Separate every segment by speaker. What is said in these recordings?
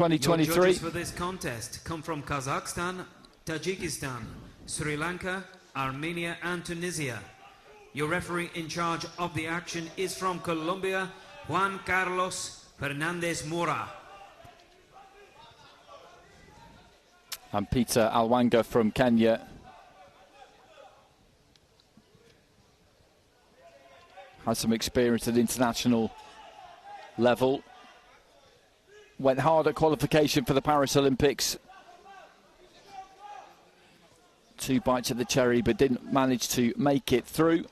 Speaker 1: 2023.
Speaker 2: Your judges for this contest come from Kazakhstan, Tajikistan, Sri Lanka, Armenia and Tunisia. Your referee in charge of the action is from Colombia, Juan Carlos Fernandez Mora.
Speaker 1: And Peter ALWANGA from Kenya. Has some experience at international level. Went hard at qualification for the Paris Olympics. 2 bites at the cherry, but didn't manage to make it through.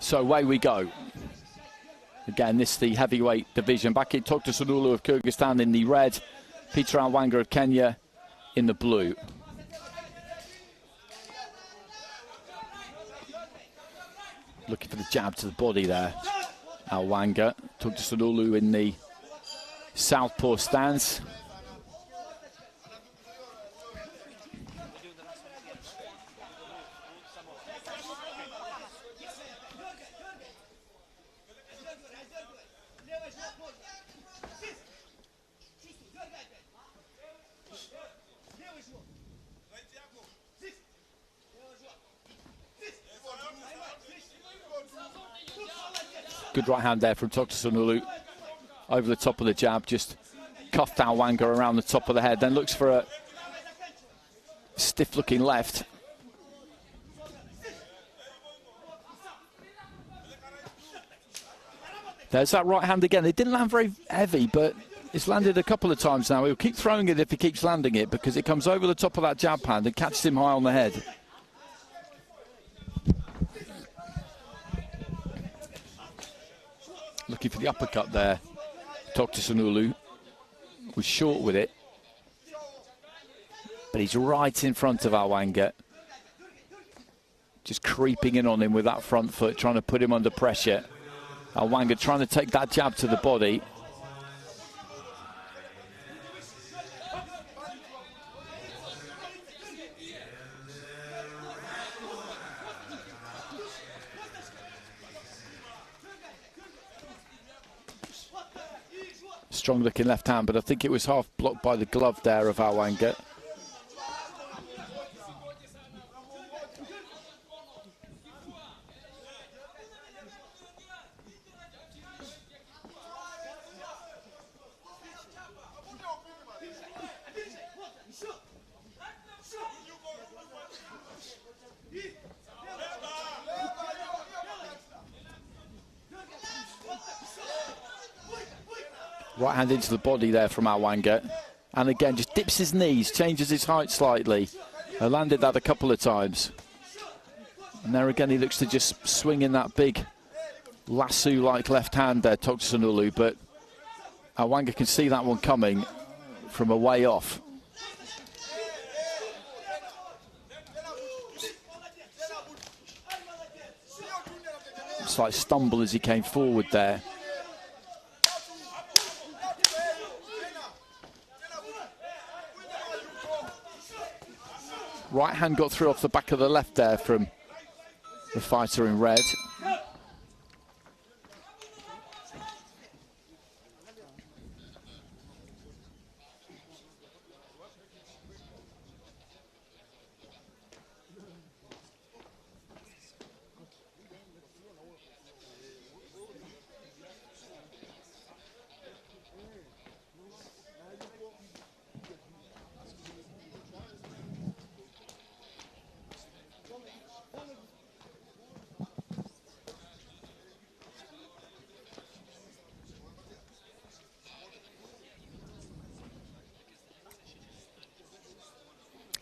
Speaker 1: So away we go. Again, this is the heavyweight division. Bakyt TOKTOSUN UULU of Kyrgyzstan in the red. Peter ALWANGA of Kenya in the blue. Looking for the jab to the body there. ALWANGA. TOKTOSUN UULU in the southpaw stance. Good right hand there from TOKTOSUN UULU. Over the top of the jab, just cuffed ALWANGA around the top of the head. Then looks for a stiff looking left. There's that right hand again. It didn't land very heavy, but it's landed a couple of times now. He'll keep throwing it if he keeps landing it, because it comes over the top of that jab hand and catches him high on the head. Looking for the uppercut there. TOKTOSUN UULU was short with it, but he's right in front of ALWANGA. Just creeping in on him with that front foot, trying to put him under pressure. ALWANGA trying to take that jab to the body. Strong looking left hand, but I think it was half blocked by the glove there of ALWANGA. Right hand into the body there from ALWANGA. And again, just dips his knees, changes his height slightly. Landed that a couple of times. And there again, he looks to just swing in that big lasso-like left hand there, TOKTOSUN UULU. But ALWANGA can see that one coming from a way off. Slight stumble as he came forward there. Right hand got through off the back of the left there from the fighter in red.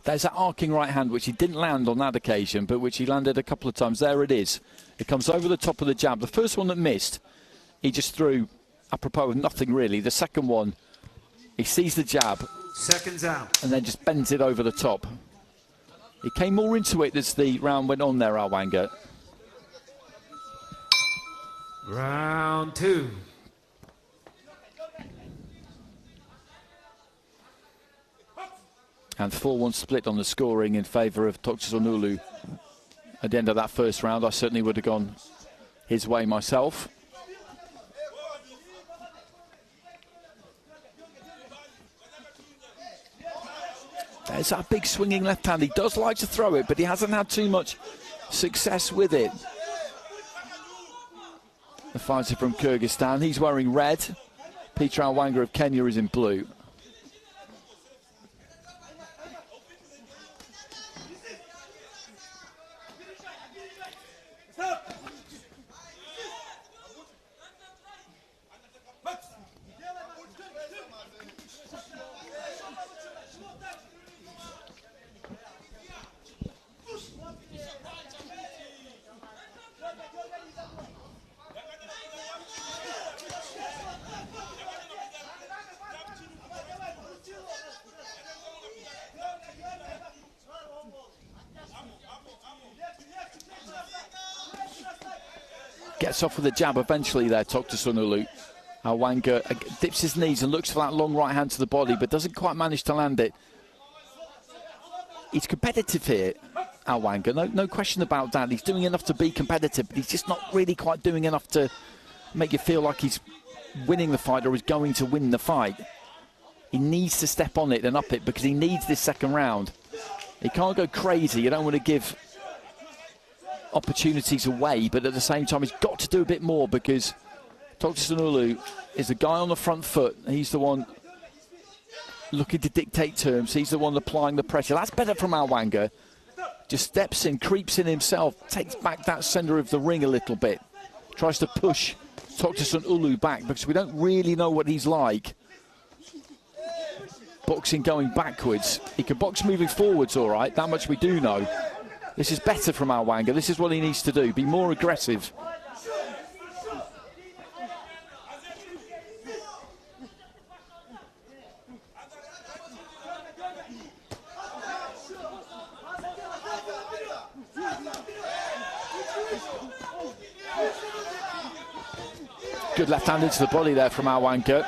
Speaker 1: There's that arcing right hand, which he didn't land on that occasion, but which he landed a couple of times. There it is. It comes over the top of the jab. The first one that missed, he just threw apropos of nothing really. The second one, he sees the jab.
Speaker 2: Seconds out.
Speaker 1: And then just bends it over the top. He came more into it as the round went on there, ALWANGA.
Speaker 2: Round 2.
Speaker 1: And 4-1 split on the scoring in favour of TOKTOSUN UULU. At the end of that first round, I certainly would have gone his way myself. There's that big swinging left hand. He does like to throw it, but he hasn't had too much success with it. The fighter from Kyrgyzstan, he's wearing red. Peter ALWANGA of Kenya is in blue. Gets off with a jab eventually there, TOKTOSUN UULU. ALWANGA dips his knees and looks for that long right hand to the body, but doesn't quite manage to land it. He's competitive here, ALWANGA, no question about that. He's doing enough to be competitive, but he's just not really quite doing enough to make you feel like he's winning the fight or is going to win the fight. He needs to step on it and up it because he needs this second round. He can't go crazy. You don't want to give opportunities away, but at the same time he's got to do a bit more because TOKTOSUN UULU is the guy on the front foot. He's the one looking to dictate terms. He's the one applying the pressure. That's better from ALWANGA. Just steps in, creeps in himself, takes back that centre of the ring a little bit. Tries to push TOKTOSUN UULU back because we don't really know what he's like. Boxing going backwards. He can box moving forwards all right, that much we do know. This is better from ALWANGA. This is what he needs to do, be more aggressive. Good left hand into the body there from ALWANGA.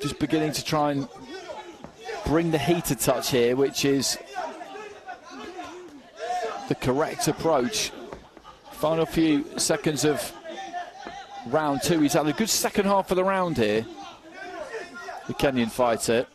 Speaker 1: Just beginning to try and bring the heat a touch here, which is the correct approach. Final few seconds of round 2. He's had a good second half of the round here, the Kenyan fighter.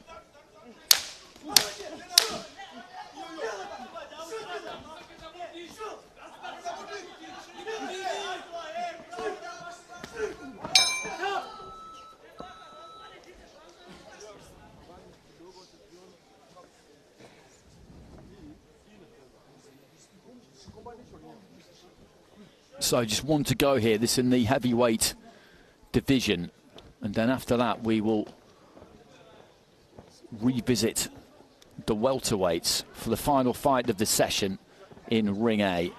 Speaker 1: So just one to go here, this in the heavyweight division. And then after that we will revisit the welterweights for the final fight of the session in Ring A.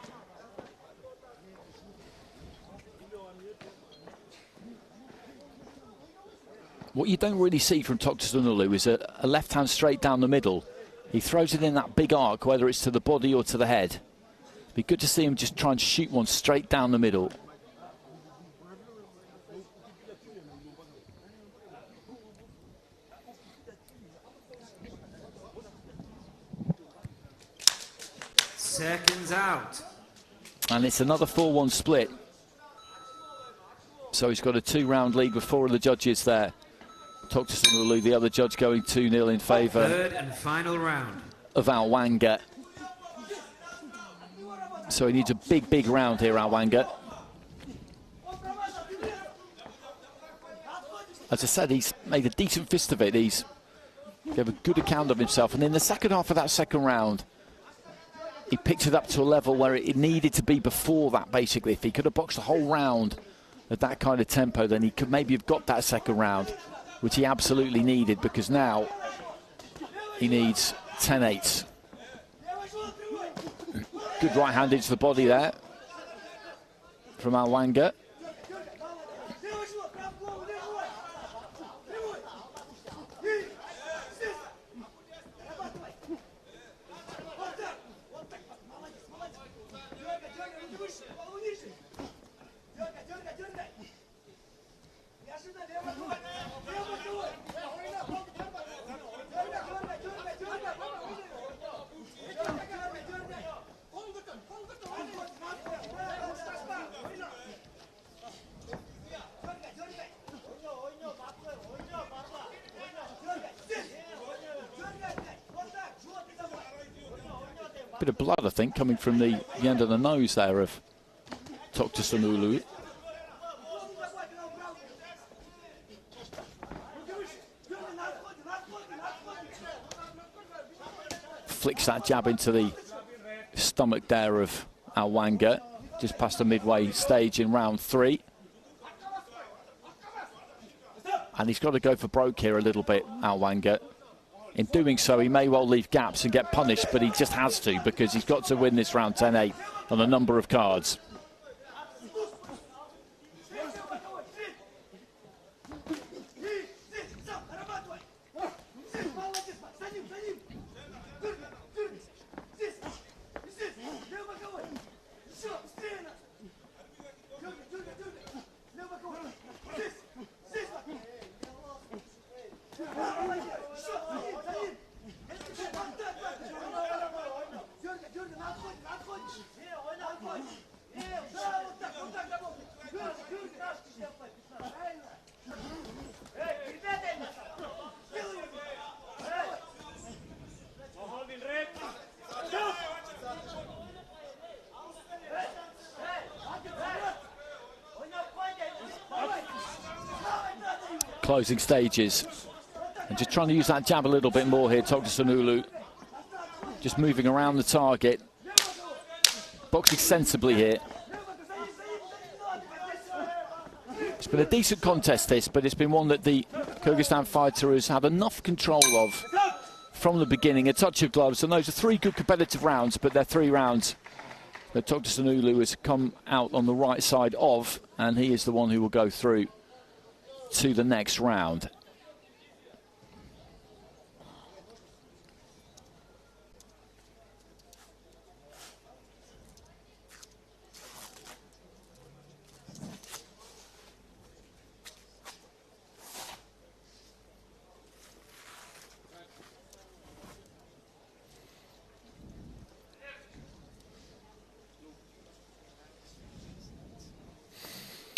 Speaker 1: What you don't really see from TOKTOSUN UULU is a left hand straight down the middle. He throws it in that big arc, whether it's to the body or to the head. Be good to see him just try and shoot one straight down the middle.
Speaker 2: Seconds out.
Speaker 1: And it's another 4-1 split. So he's got a 2-round lead with 4 of the judges there. TOKTOSUN UULU, the other judge, going 2-0 in favour.
Speaker 2: Third and final round
Speaker 1: of ALWANGA. So he needs a big round here, ALWANGA. As I said, he's made a decent fist of it. He's gave a good account of himself. And in the second half of that second round, he picked it up to a level where it needed to be before that, basically. If he could have boxed the whole round at that kind of tempo, then he could maybe have got that second round, which he absolutely needed, because now He needs 10-8. Good right hand into the body there from ALWANGA. Bit of blood, I think, coming from the end of the nose there of TOKTOSUN UULU. Flicks that jab into the stomach there of ALWANGA, just past the midway stage in round 3. And he's got to go for broke here a little bit, ALWANGA. In doing so, he may well leave gaps and get punished, but he just has to, because he's got to win this round 10-8 on a number of cards. Closing stages, and just trying to use that jab a little bit more here. TOKTOSUN UULU just moving around the target, boxing sensibly here. It's been a decent contest this, but it's been one that the Kyrgyzstan fighter has had enough control of from the beginning. A touch of gloves, and those are 3 good competitive rounds, but they're 3 rounds that TOKTOSUN UULU has come out on the right side of, and he is the one who will go through to the next round.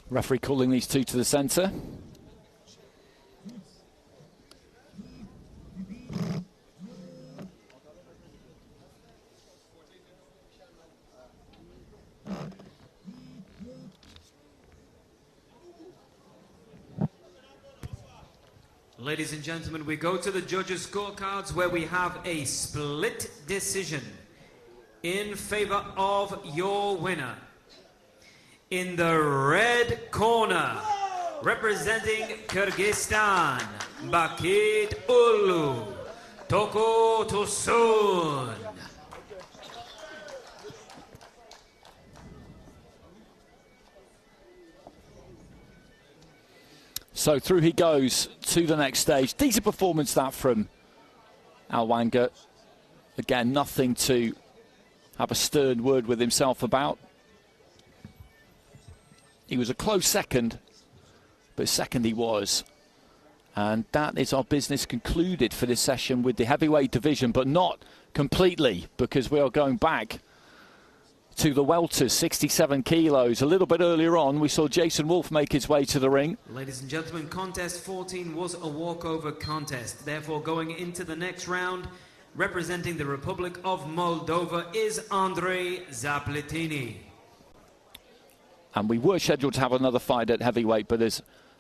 Speaker 1: Referee calling these 2 to the centre.
Speaker 2: Ladies and gentlemen, we go to the judges' scorecards, where we have a split decision in favor of your winner. In the red corner, representing Kyrgyzstan, Bakyt UULU, TOKTOSUN.
Speaker 1: So through he goes to the next stage. Decent performance that from ALWANGA. Again, nothing to have a stern word with himself about. He was a close second, but second he was. And that is our business concluded for this session with the heavyweight division, but not completely, because we are going back to the welters, 67 kilos. A little bit earlier on, we saw Jason Wolf make his way to the ring.
Speaker 2: Ladies and gentlemen, contest 14 was a walkover contest. Therefore, going into the next round, representing the Republic of Moldova, is Andrei Zapletini.
Speaker 1: And we were scheduled to have another fight at heavyweight, but as